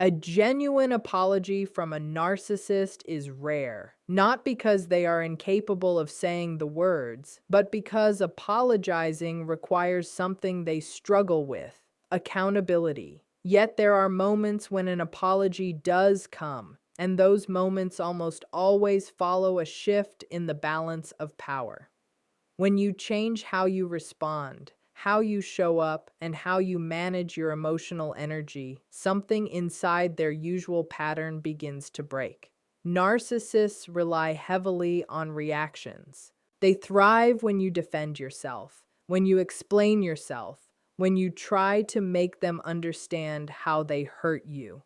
A genuine apology from a narcissist is rare, not because they are incapable of saying the words, but because apologizing requires something they struggle with: accountability. Yet there are moments when an apology does come, and those moments almost always follow a shift in the balance of power. When you change how you respond, how you show up, and how you manage your emotional energy, something inside their usual pattern begins to break. Narcissists rely heavily on reactions. They thrive when you defend yourself, when you explain yourself, when you try to make them understand how they hurt you.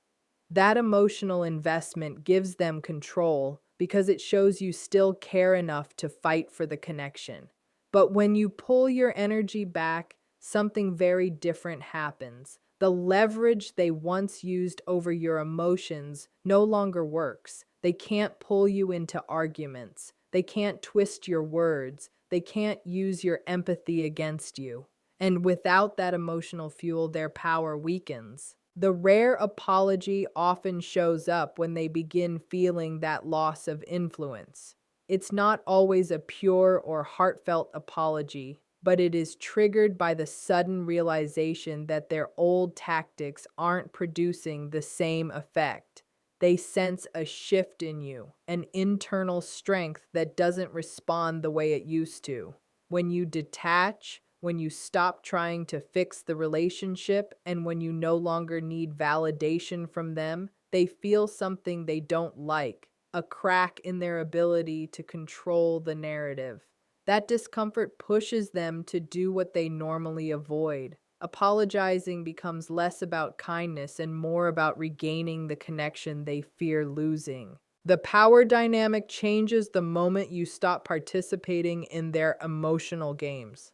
That emotional investment gives them control because it shows you still care enough to fight for the connection. But when you pull your energy back, something very different happens. The leverage they once used over your emotions no longer works. They can't pull you into arguments. They can't twist your words. They can't use your empathy against you. And without that emotional fuel, their power weakens. The rare apology often shows up when they begin feeling that loss of influence. It's not always a pure or heartfelt apology, but it is triggered by the sudden realization that their old tactics aren't producing the same effect. They sense a shift in you, an internal strength that doesn't respond the way it used to. When you detach, when you stop trying to fix the relationship, and when you no longer need validation from them, they feel something they don't like: a crack in their ability to control the narrative. That discomfort pushes them to do what they normally avoid. Apologizing becomes less about kindness and more about regaining the connection they fear losing. The power dynamic changes the moment you stop participating in their emotional games.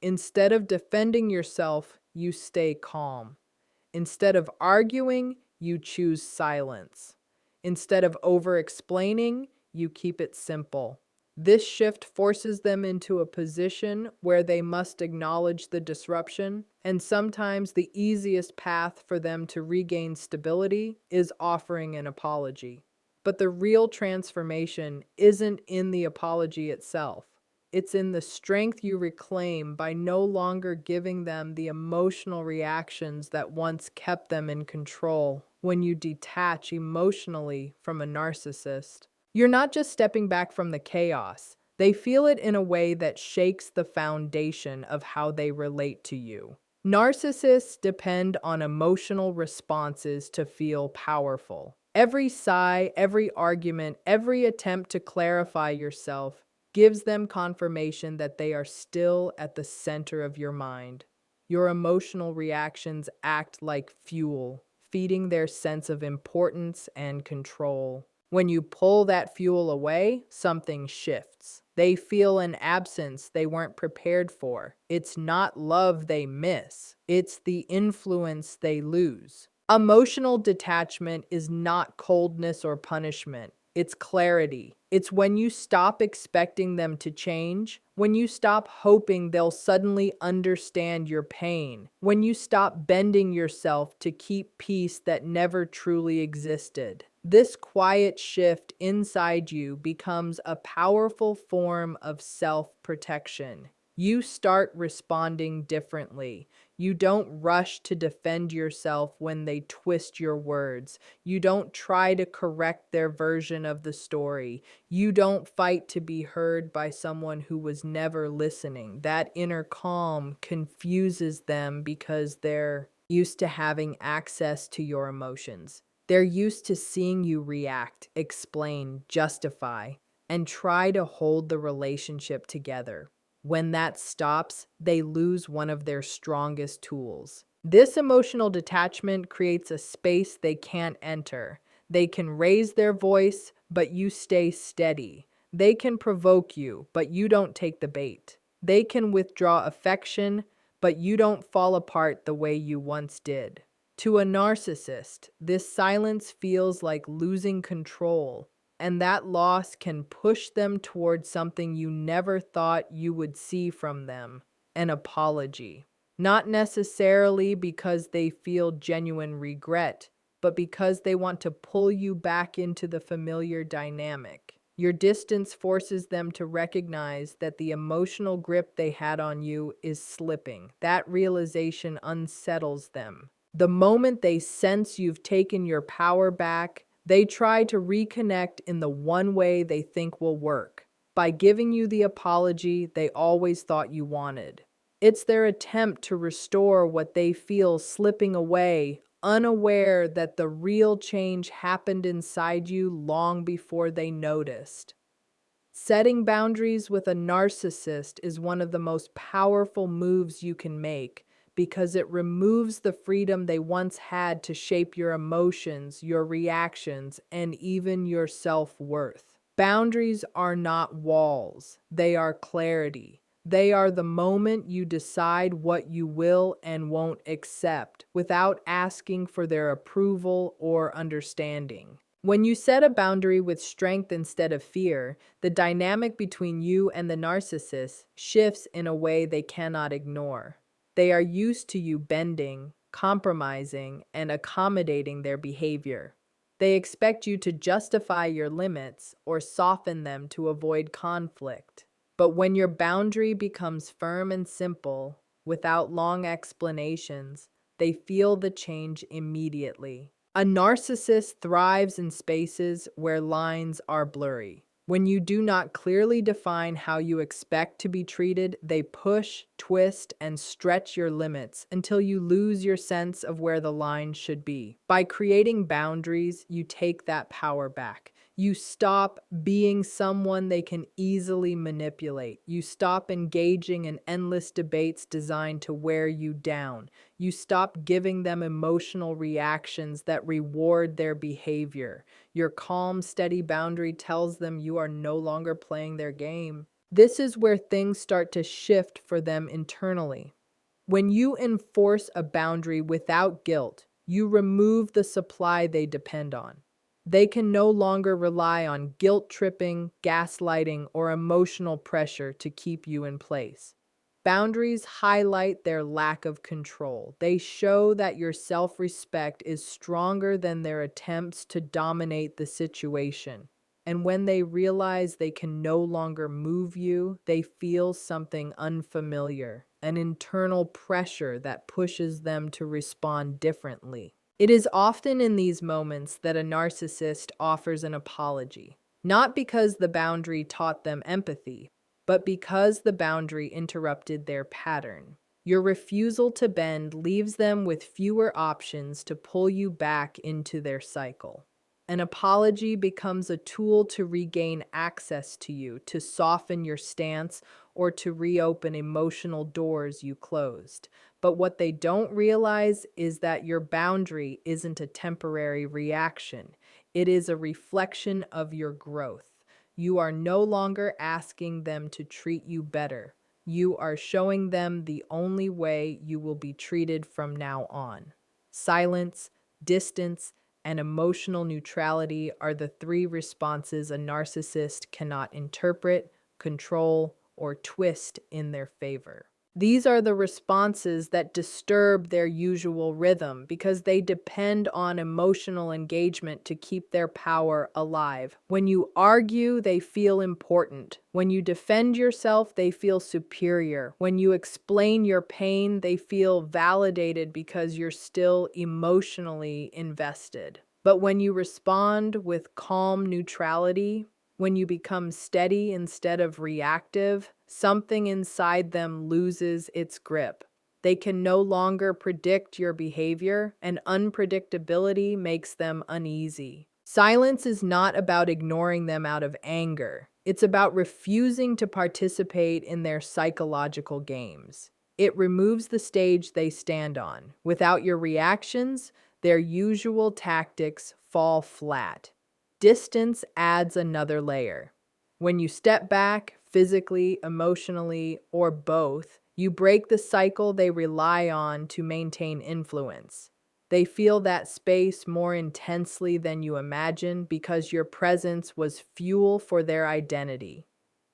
Instead of defending yourself, you stay calm. Instead of arguing, you choose silence. Instead of over-explaining, you keep it simple. This shift forces them into a position where they must acknowledge the disruption, and sometimes the easiest path for them to regain stability is offering an apology. But the real transformation isn't in the apology itself. It's in the strength you reclaim by no longer giving them the emotional reactions that once kept them in control. When you detach emotionally from a narcissist, you're not just stepping back from the chaos. They feel it in a way that shakes the foundation of how they relate to you. Narcissists depend on emotional responses to feel powerful. Every sigh, every argument, every attempt to clarify yourself gives them confirmation that they are still at the center of your mind. Your emotional reactions act like fuel, feeding their sense of importance and control. When you pull that fuel away, something shifts. They feel an absence they weren't prepared for. It's not love they miss, it's the influence they lose. Emotional detachment is not coldness or punishment. It's clarity. It's when you stop expecting them to change, when you stop hoping they'll suddenly understand your pain, when you stop bending yourself to keep peace that never truly existed. This quiet shift inside you becomes a powerful form of self-protection. You start responding differently. You don't rush to defend yourself when they twist your words. You don't try to correct their version of the story. You don't fight to be heard by someone who was never listening. That inner calm confuses them because they're used to having access to your emotions. They're used to seeing you react, explain, justify, and try to hold the relationship together. When that stops, they lose one of their strongest tools. This emotional detachment creates a space they can't enter. They can raise their voice, but you stay steady. They can provoke you, but you don't take the bait. They can withdraw affection, but you don't fall apart the way you once did. To a narcissist, this silence feels like losing control, and that loss can push them towards something you never thought you would see from them: an apology. Not necessarily because they feel genuine regret, but because they want to pull you back into the familiar dynamic. Your distance forces them to recognize that the emotional grip they had on you is slipping. That realization unsettles them. The moment they sense you've taken your power back, they try to reconnect in the one way they think will work, by giving you the apology they always thought you wanted. It's their attempt to restore what they feel slipping away, unaware that the real change happened inside you long before they noticed. Setting boundaries with a narcissist is one of the most powerful moves you can make because it removes the freedom they once had to shape your emotions, your reactions, and even your self-worth. Boundaries are not walls, they are clarity. They are the moment you decide what you will and won't accept without asking for their approval or understanding. When you set a boundary with strength instead of fear, the dynamic between you and the narcissist shifts in a way they cannot ignore. They are used to you bending, compromising, and accommodating their behavior. They expect you to justify your limits or soften them to avoid conflict. But when your boundary becomes firm and simple, without long explanations, they feel the change immediately. A narcissist thrives in spaces where lines are blurry. When you do not clearly define how you expect to be treated, they push, twist, and stretch your limits until you lose your sense of where the line should be. By creating boundaries, you take that power back. You stop being someone they can easily manipulate. You stop engaging in endless debates designed to wear you down. You stop giving them emotional reactions that reward their behavior. Your calm, steady boundary tells them you are no longer playing their game. This is where things start to shift for them internally. When you enforce a boundary without guilt, you remove the supply they depend on. They can no longer rely on guilt-tripping, gaslighting, or emotional pressure to keep you in place. Boundaries highlight their lack of control. They show that your self-respect is stronger than their attempts to dominate the situation. And when they realize they can no longer move you, they feel something unfamiliar, an internal pressure that pushes them to respond differently. It is often in these moments that a narcissist offers an apology, not because the boundary taught them empathy, but because the boundary interrupted their pattern. Your refusal to bend leaves them with fewer options to pull you back into their cycle. An apology becomes a tool to regain access to you, to soften your stance, or to reopen emotional doors you closed. But what they don't realize is that your boundary isn't a temporary reaction. It is a reflection of your growth. You are no longer asking them to treat you better. You are showing them the only way you will be treated from now on. Silence, distance, and emotional neutrality are the three responses a narcissist cannot interpret, control, or twist in their favor. These are the responses that disturb their usual rhythm because they depend on emotional engagement to keep their power alive. When you argue, they feel important. When you defend yourself, they feel superior. When you explain your pain, they feel validated because you're still emotionally invested. But when you respond with calm neutrality, when you become steady instead of reactive, something inside them loses its grip. They can no longer predict your behavior, and unpredictability makes them uneasy. Silence is not about ignoring them out of anger. It's about refusing to participate in their psychological games. It removes the stage they stand on. Without your reactions, their usual tactics fall flat. Distance adds another layer. When you step back, physically, emotionally, or both, you break the cycle they rely on to maintain influence. They feel that space more intensely than you imagine because your presence was fuel for their identity.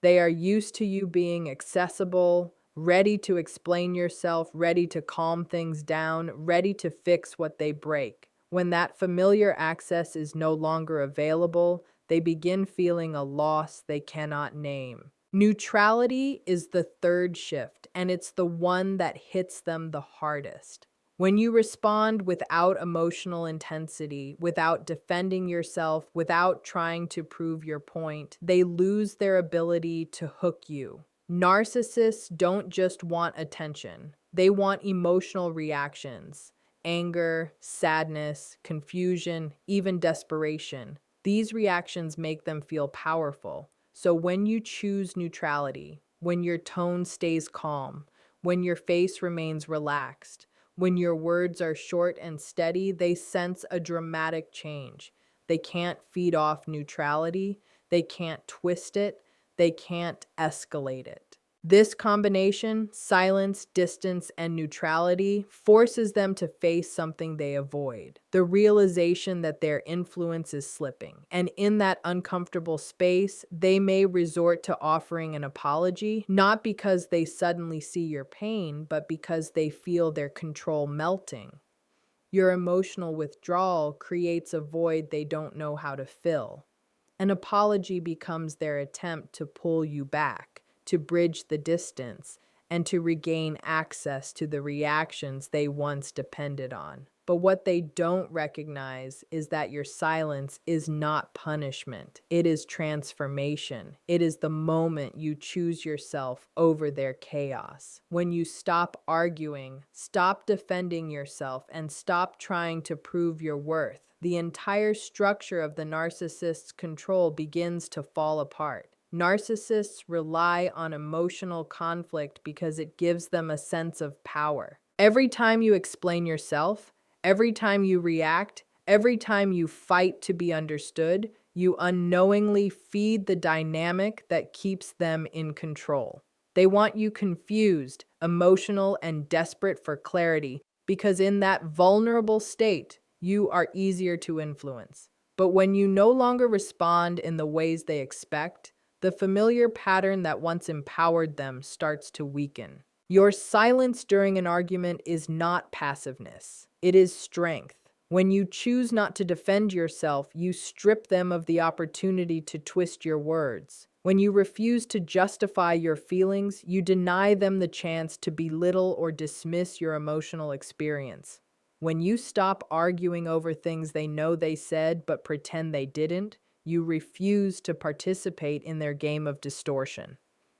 They are used to you being accessible, ready to explain yourself, ready to calm things down, ready to fix what they break. When that familiar access is no longer available, they begin feeling a loss they cannot name. Neutrality is the third shift, and it's the one that hits them the hardest. When you respond without emotional intensity, without defending yourself, without trying to prove your point, they lose their ability to hook you. Narcissists don't just want attention, they want emotional reactions: anger, sadness, confusion, even desperation. These reactions make them feel powerful. So when you choose neutrality, when your tone stays calm, when your face remains relaxed, when your words are short and steady, they sense a dramatic change. They can't feed off neutrality, they can't twist it, they can't escalate it. This combination, silence, distance, and neutrality, forces them to face something they avoid: the realization that their influence is slipping. And in that uncomfortable space, they may resort to offering an apology, not because they suddenly see your pain, but because they feel their control melting. Your emotional withdrawal creates a void they don't know how to fill. An apology becomes their attempt to pull you back, to bridge the distance, and to regain access to the reactions they once depended on. But what they don't recognize is that your silence is not punishment. It is transformation. It is the moment you choose yourself over their chaos. When you stop arguing, stop defending yourself, and stop trying to prove your worth, the entire structure of the narcissist's control begins to fall apart. Narcissists rely on emotional conflict because it gives them a sense of power. Every time you explain yourself, every time you react, every time you fight to be understood, you unknowingly feed the dynamic that keeps them in control. They want you confused, emotional, and desperate for clarity because in that vulnerable state, you are easier to influence. But when you no longer respond in the ways they expect, the familiar pattern that once empowered them starts to weaken. Your silence during an argument is not passiveness, it is strength. When you choose not to defend yourself, you strip them of the opportunity to twist your words. When you refuse to justify your feelings, you deny them the chance to belittle or dismiss your emotional experience. When you stop arguing over things they know they said but pretend they didn't, you refuse to participate in their game of distortion.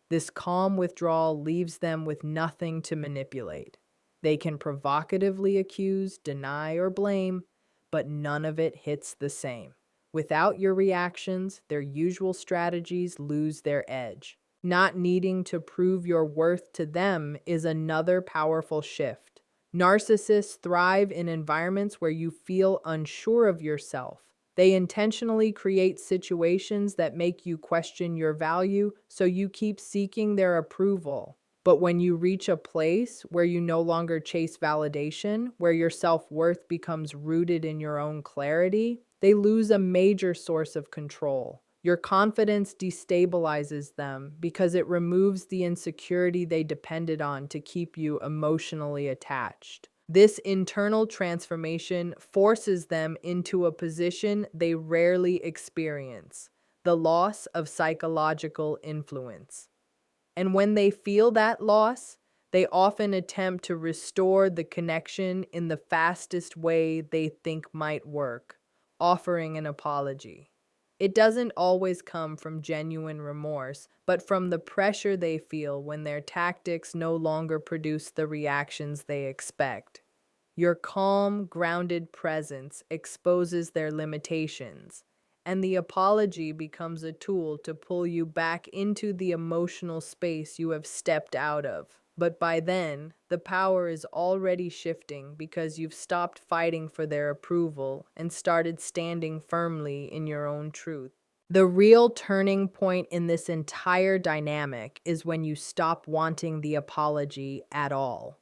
This calm withdrawal leaves them with nothing to manipulate. They can provocatively accuse, deny, or blame, but none of it hits the same. Without your reactions, their usual strategies lose their edge. Not needing to prove your worth to them is another powerful shift. Narcissists thrive in environments where you feel unsure of yourself. They intentionally create situations that make you question your value, so you keep seeking their approval. But when you reach a place where you no longer chase validation, where your self-worth becomes rooted in your own clarity, they lose a major source of control. Your confidence destabilizes them because it removes the insecurity they depended on to keep you emotionally attached. This internal transformation forces them into a position they rarely experience: the loss of psychological influence. And when they feel that loss, they often attempt to restore the connection in the fastest way they think might work: offering an apology. It doesn't always come from genuine remorse, but from the pressure they feel when their tactics no longer produce the reactions they expect. Your calm, grounded presence exposes their limitations, and the apology becomes a tool to pull you back into the emotional space you have stepped out of. But by then, the power is already shifting because you've stopped fighting for their approval and started standing firmly in your own truth. The real turning point in this entire dynamic is when you stop wanting the apology at all.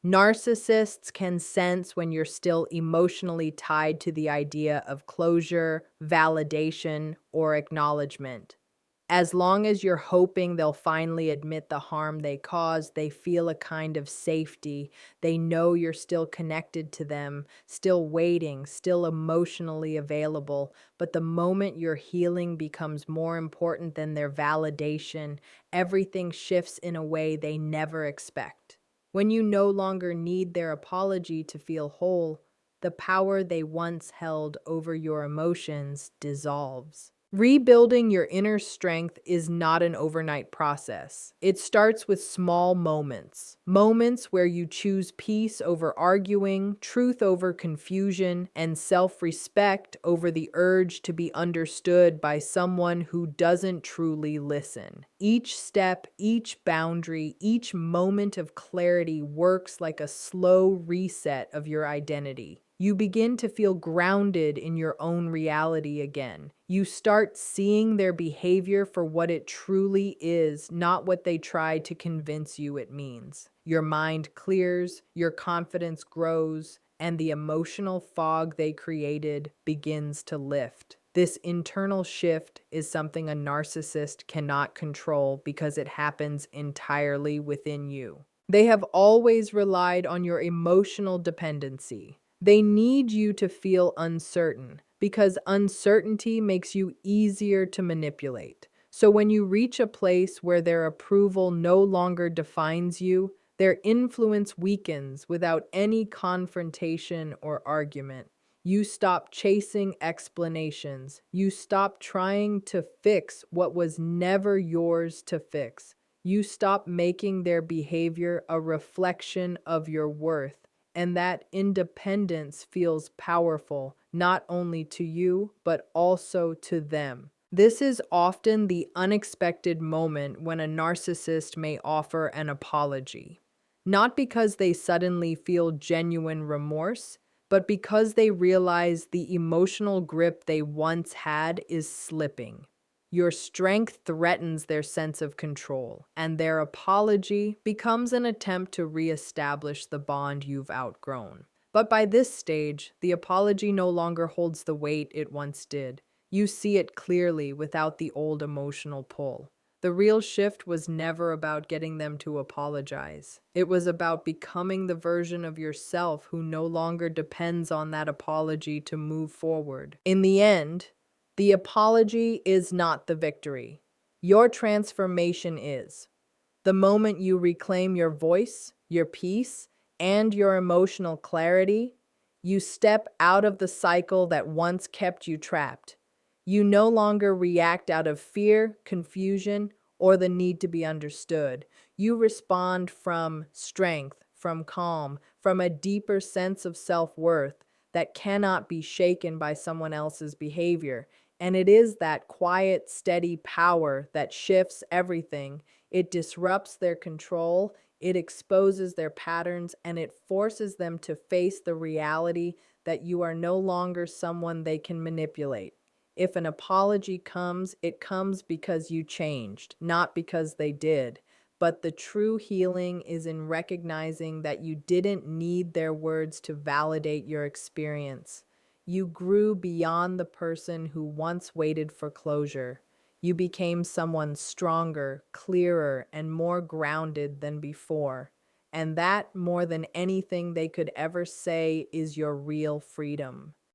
Narcissists can sense when you're still emotionally tied to the idea of closure, validation, or acknowledgement. As long as you're hoping they'll finally admit the harm they caused, they feel a kind of safety. They know you're still connected to them, still waiting, still emotionally available. But the moment your healing becomes more important than their validation, everything shifts in a way they never expect. When you no longer need their apology to feel whole, the power they once held over your emotions dissolves. Rebuilding your inner strength is not an overnight process. It starts with small moments. Moments where you choose peace over arguing, truth over confusion, and self-respect over the urge to be understood by someone who doesn't truly listen. Each step, each boundary, each moment of clarity works like a slow reset of your identity. You begin to feel grounded in your own reality again. You start seeing their behavior for what it truly is, not what they try to convince you it means. Your mind clears, your confidence grows, and the emotional fog they created begins to lift. This internal shift is something a narcissist cannot control because it happens entirely within you. They have always relied on your emotional dependency. They need you to feel uncertain because uncertainty makes you easier to manipulate. So when you reach a place where their approval no longer defines you, their influence weakens without any confrontation or argument. You stop chasing explanations. You stop trying to fix what was never yours to fix. You stop making their behavior a reflection of your worth. And that independence feels powerful, not only to you, but also to them. This is often the unexpected moment when a narcissist may offer an apology. Not because they suddenly feel genuine remorse, but because they realize the emotional grip they once had is slipping. Your strength threatens their sense of control, and their apology becomes an attempt to reestablish the bond you've outgrown. But by this stage, the apology no longer holds the weight it once did. You see it clearly without the old emotional pull. The real shift was never about getting them to apologize. It was about becoming the version of yourself who no longer depends on that apology to move forward. In the end, the apology is not the victory. Your transformation is. The moment you reclaim your voice, your peace, and your emotional clarity, you step out of the cycle that once kept you trapped. You no longer react out of fear, confusion, or the need to be understood. You respond from strength, from calm, from a deeper sense of self-worth that cannot be shaken by someone else's behavior. And it is that quiet, steady power that shifts everything. It disrupts their control, it exposes their patterns, and it forces them to face the reality that you are no longer someone they can manipulate. If an apology comes, it comes because you changed, not because they did. But the true healing is in recognizing that you didn't need their words to validate your experience. You grew beyond the person who once waited for closure. You became someone stronger, clearer, and more grounded than before. And that, more than anything they could ever say, is your real freedom.